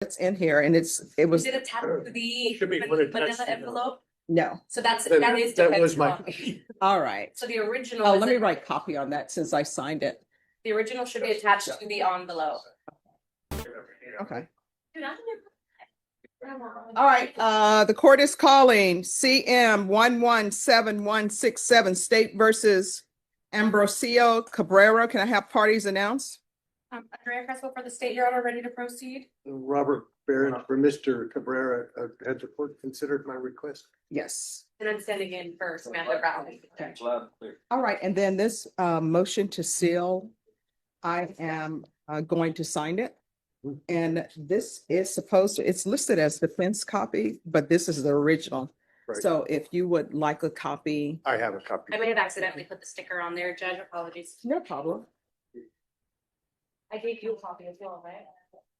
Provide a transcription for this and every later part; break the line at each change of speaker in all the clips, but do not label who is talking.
It's in here and it was,
Is it attached to the
Should be put attached
vanilla
to the-
envelope?
no.
So that is.
That was my.
copy.
All right.
So the original.
Oh,
is
let me
a-
write copy on that since I signed it.
The original should be attached to the envelope.
Okay.
Dude, I'm
All right, the court is calling CM 117167 State versus Ambrosio Cabrera. Can I have parties announced?
Andrea Crespo for the state, Your Honor, ready to proceed?
Robert Barrett for Mr. Cabrera. Has the court considered my request?
Yes.
And I'm sending in for Samantha Brown.
All right, and then this motion to seal, I am going to sign it. And this is supposed to, it's listed as defense copy, but this is the original.
Right.
So if you would like a copy.
I have a copy.
I may have accidentally put the sticker on there, Judge, apologies.
No problem.
I gave you a copy as well, right?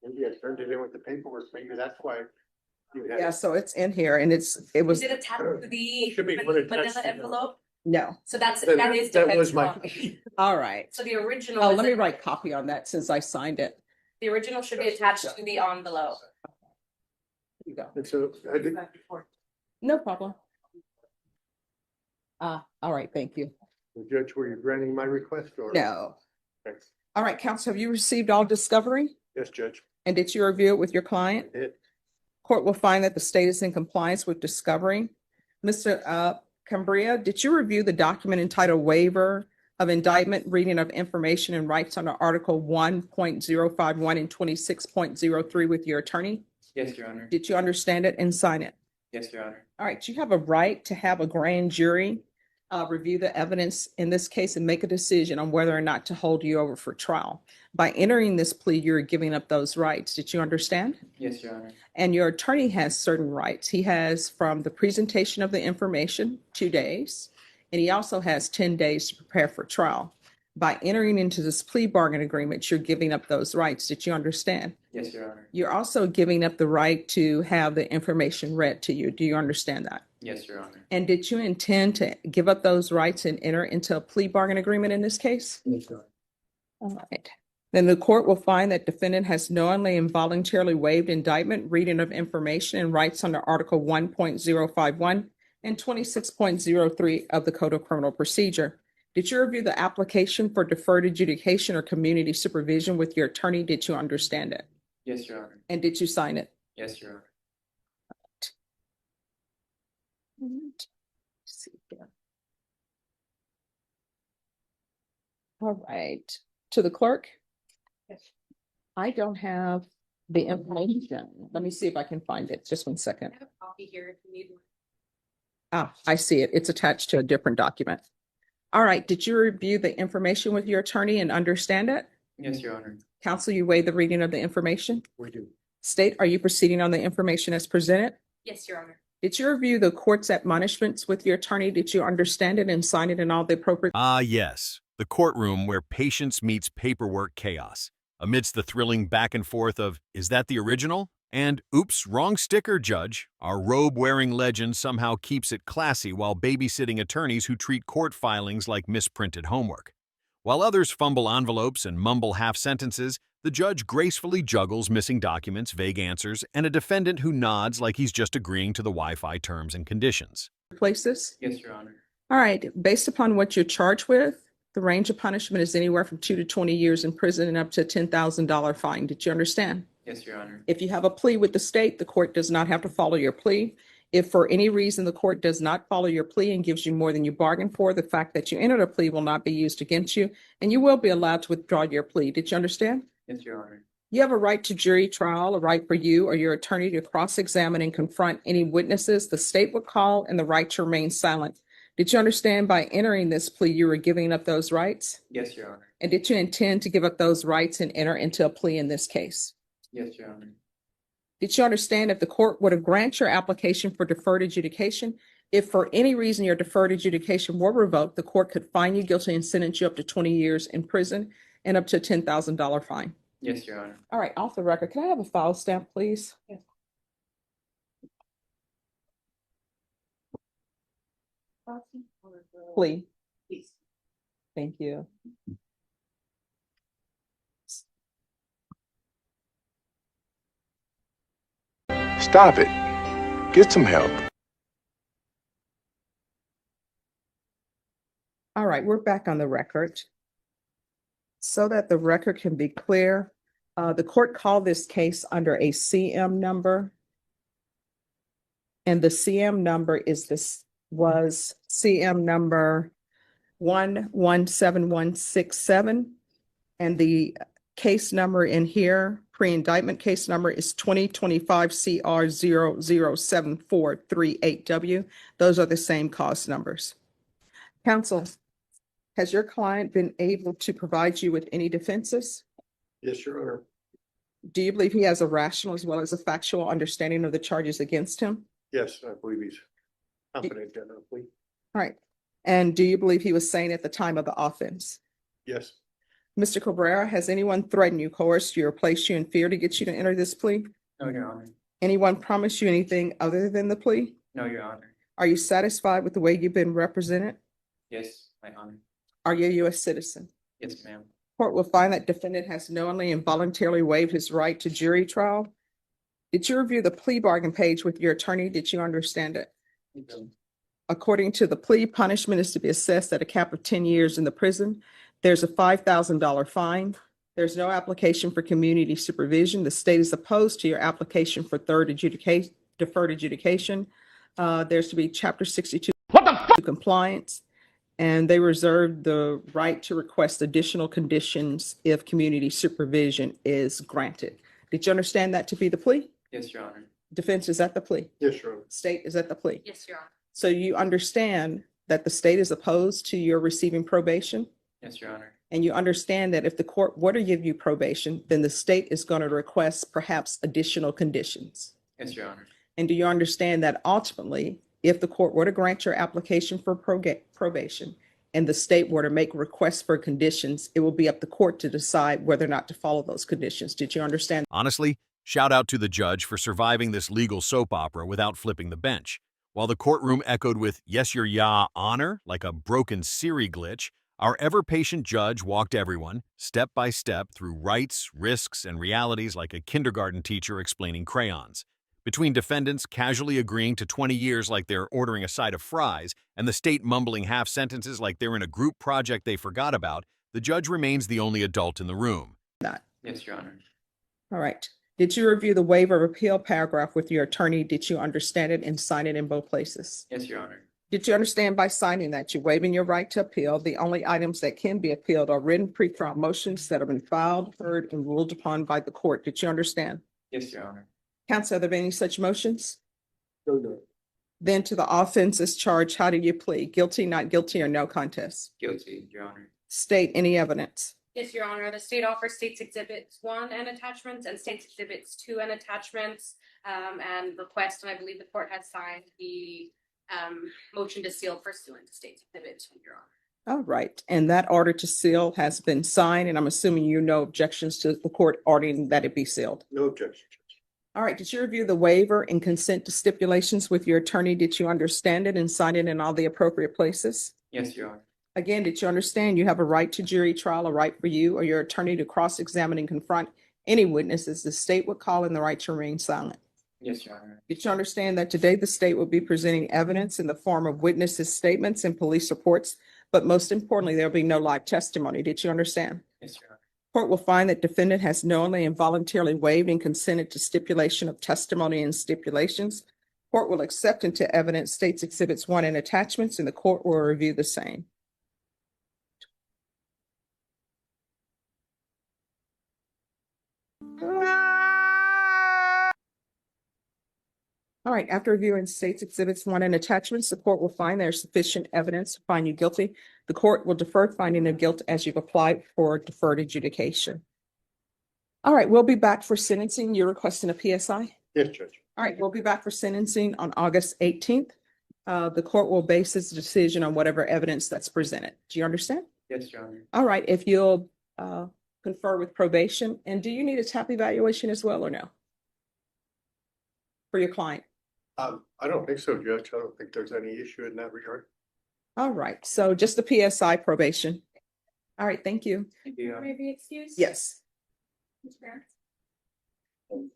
Maybe I turned it in with the paperwork. Maybe that's why. You had
Yeah,
it.
so it's in here and it was,
Is it attached to the
Should be put attached
vanilla
to the-
envelope?
no.
So that is.
That was my.
copy.
All right.
So the original.
Oh,
is
let
a-
me write copy on that since I signed it.
The original should be attached to the envelope.
Here you go.
And so I did.
No problem. All right, thank you.
Judge, were you granting my request or?
No.
Thanks.
All right, counsel, have you received all discovery?
Yes, Judge.
And did you review it with your client?
It.
Court will find that the state is in compliance with discovery. Mr. Cambria, did you review the document entitled Waiver of Indictment, Reading of Information and Rights under Article 1.051 and 26.03 with your attorney?
Yes, Your Honor.
Did you understand it and sign it?
Yes, Your Honor.
All right, you have a right to have a grand jury review the evidence in this case and make a decision on whether or not to hold you over for trial. By entering this plea, you're giving up those rights. Did you understand?
Yes, Your Honor.
And your attorney has certain rights. He has from the presentation of the information, 2 days, and he also has 10 days to prepare for trial. By entering into this plea bargain agreement, you're giving up those rights. Did you understand?
Yes, Your Honor.
You're also giving up the right to have the information read to you. Do you understand that?
Yes, Your Honor.
And did you intend to give up those rights and enter into a plea bargain agreement in this case?
Yes, Your Honor.
All right. Then the court will find that defendant has knowingly and voluntarily waived indictment, reading of information and rights under Article 1.051 and 26.03 of the Code of Criminal Procedure. Did you review the application for deferred adjudication or community supervision with your attorney? Did you understand it?
Yes, Your Honor.
And did you sign it?
Yes, Your Honor.
Let's see here. All right, to the clerk. I don't have the information. Let me see if I can find it. Just 1 second.
I have a copy here if you need one.
Ah, I see it. It's attached to a different document. All right, did you review the information with your attorney and understand it?
Yes, Your Honor.
Counsel, you weigh the reading of the information?
We do.
State, are you proceeding on the information as presented?
Yes, Your Honor.
Did you review the court's admonishments with your attorney? Did you understand it and sign it in all the appropriate?
Ah, yes, the courtroom where patience meets paperwork chaos. Amidst the thrilling back and forth of, is that the original? And, oops, wrong sticker, Judge. Our robe-wearing legend somehow keeps it classy while babysitting attorneys who treat court filings like misprinted homework. While others fumble envelopes and mumble half-sentences, the judge gracefully juggles missing documents, vague answers, and a defendant who nods like he's just agreeing to the Wi-Fi terms and conditions.
Places?
Yes, Your Honor.
All right, based upon what you're charged with, the range of punishment is anywhere from 2 to 20 years in prison and up to a $10,000 fine. Did you understand?
Yes, Your Honor.
If you have a plea with the state, the court does not have to follow your plea. If for any reason the court does not follow your plea and gives you more than you bargained for, the fact that you entered a plea will not be used against you, and you will be allowed to withdraw your plea. Did you understand?
Yes, Your Honor.
You have a right to jury trial, a right for you or your attorney to cross-examine and confront any witnesses the state would call, and the right to remain silent. Did you understand by entering this plea you were giving up those rights?
Yes, Your Honor.
And did you intend to give up those rights and enter into a plea in this case?
Yes, Your Honor.
Did you understand if the court would have granted your application for deferred adjudication, if for any reason your deferred adjudication were revoked, the court could find you guilty and sentence you up to 20 years in prison and up to a $10,000 fine?
Yes, Your Honor.
All right, off the record, can I have a file stamp, please?
Yes.
Plea.
Please.
Thank you.
Stop it. Get some help.
All right, we're back on the record. So that the record can be clear, the court called this case under a CM number. And the CM number was CM number 117167. And the case number in here, pre-indictment case number, is 2025 CR 007438W. Those are the same cause numbers. Counsel, has your client been able to provide you with any defenses?
Yes, Your Honor.
Do you believe he has a rational as well as a factual understanding of the charges against him?
Yes, I believe he's confident in that plea.
All right. And do you believe he was sane at the time of the offense?
Yes,
Mr. Cabrera, has anyone threatened you, coerced you, or placed you in fear to get you to enter this plea?
No, Your Honor.
Anyone promised you anything other than the plea?
No, Your Honor.
Are you satisfied with the way you've been represented?
Yes, my honor.
Are you a U.S. citizen?
Yes, ma'am.
Court will find that defendant has knowingly and voluntarily waived his right to jury trial. Did you review the plea bargain page with your attorney? Did you understand it? According to the plea, punishment is to be assessed at a cap of 10 years in the prison. There's a $5,000 fine. There's no application for community supervision. The state is opposed to your application for deferred adjudication. There's to be Chapter 62 compliance, and they reserve the right to request additional conditions if community supervision is granted. Did you understand that to be the plea?
Yes, Your Honor.
Defense is at the plea.
yes, Your Honor.
State is at the plea.
Yes, Your Honor.
So you understand that the state is opposed to your receiving probation,
Yes, Your Honor.
and you understand that if the court were to give you probation, then the state is going to request perhaps additional conditions.
Yes, Your Honor.
And do you understand that ultimately, if the court were to grant your application for probation and the state were to make requests for conditions, it will be up to the court to decide whether or not to follow those conditions? Did you understand?
Honestly, shout out to the judge for surviving this legal soap opera without flipping the bench. While the courtroom echoed with "Yes, Your Honor" like a broken Siri glitch, our ever-patient judge walked everyone, step by step, through rights, risks, and realities like a kindergarten teacher explaining crayons. Between defendants casually agreeing to 20 years like they're ordering a side of fries, and the state mumbling half sentences like they're in a group project they forgot about, the judge remains the only adult in the room.
Yes, Your Honor.
All right. Did you review the waiver of appeal paragraph with your attorney? Did you understand it and sign it in both places?
Yes, Your Honor.
Did you understand by signing that you're waiving your right to appeal? The only items that can be appealed are written pretrial motions that have been filed, heard, and ruled upon by the court. Did you understand?
Yes, Your Honor.
Counsel, are there any such motions?
No, no.
Then to the offenses charged, how do you plead? Guilty, not guilty, or no contest?
Guilty, Your Honor.
State any evidence.
Yes, Your Honor. The state offers States Exhibits 1 and attachments and States Exhibits 2 and attachments and request, and I believe the court has signed the motion to seal pursuant to States Exhibit 2, Your Honor.
All right. And that order to seal has been signed, and I'm assuming you know objections to the court ordering that it be sealed.
No objection, Judge.
All right. Did you review the waiver and consent to stipulations with your attorney? Did you understand it and sign it in all the appropriate places?
Yes, Your Honor.
Again, did you understand you have a right to jury trial, a right for you or your attorney to cross-examine and confront any witnesses the state would call in the right to remain silent?
Yes, Your Honor.
Did you understand that today the state will be presenting evidence in the form of witnesses' statements and police reports, but most importantly, there'll be no live testimony? Did you understand?
Yes, Your Honor.
Court will find that defendant has knowingly and voluntarily waived and consented to stipulation of testimony and stipulations. Court will accept into evidence States Exhibits 1 and attachments, and the court will review the same. All right, after reviewing States Exhibits 1 and attachments, the court will find there's sufficient evidence to find you guilty. The court will defer finding of guilt as you've applied for deferred adjudication. All right, we'll be back for sentencing. You're requesting a PSI?
Yes, Judge.
All right, we'll be back for sentencing on August 18th. The court will base its decision on whatever evidence that's presented. Do you understand?
Yes, Your Honor.
All right, if you'll confer with probation, and do you need a TAP evaluation as well or no? For your client?
I don't think so, Judge. I don't think there's any issue in that regard.
All right, so just the PSI probation. All right, thank you.
Thank you, Your Honor.
May I be excused?
Yes.
Mr. Barron?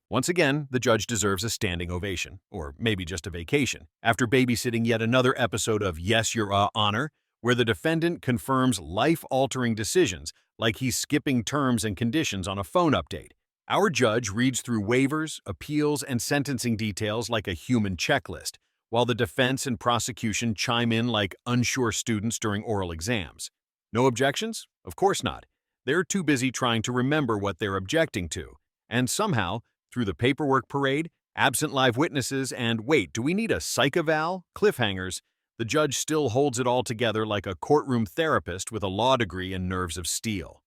Once again, the judge deserves a standing ovation, or maybe just a vacation, after babysitting yet another episode of Yes, Your Honor, where the defendant confirms life-altering decisions like he's skipping terms and conditions on a phone update. Our judge reads through waivers, appeals, and sentencing details like a human checklist, while the defense and prosecution chime in like unsure students during oral exams. No objections? Of course not. They're too busy trying to remember what they're objecting to. And somehow, through the paperwork parade, absent live witnesses, and wait, do we need a psych eval? Cliffhangers, the judge still holds it all together like a courtroom therapist with a law degree and nerves of steel.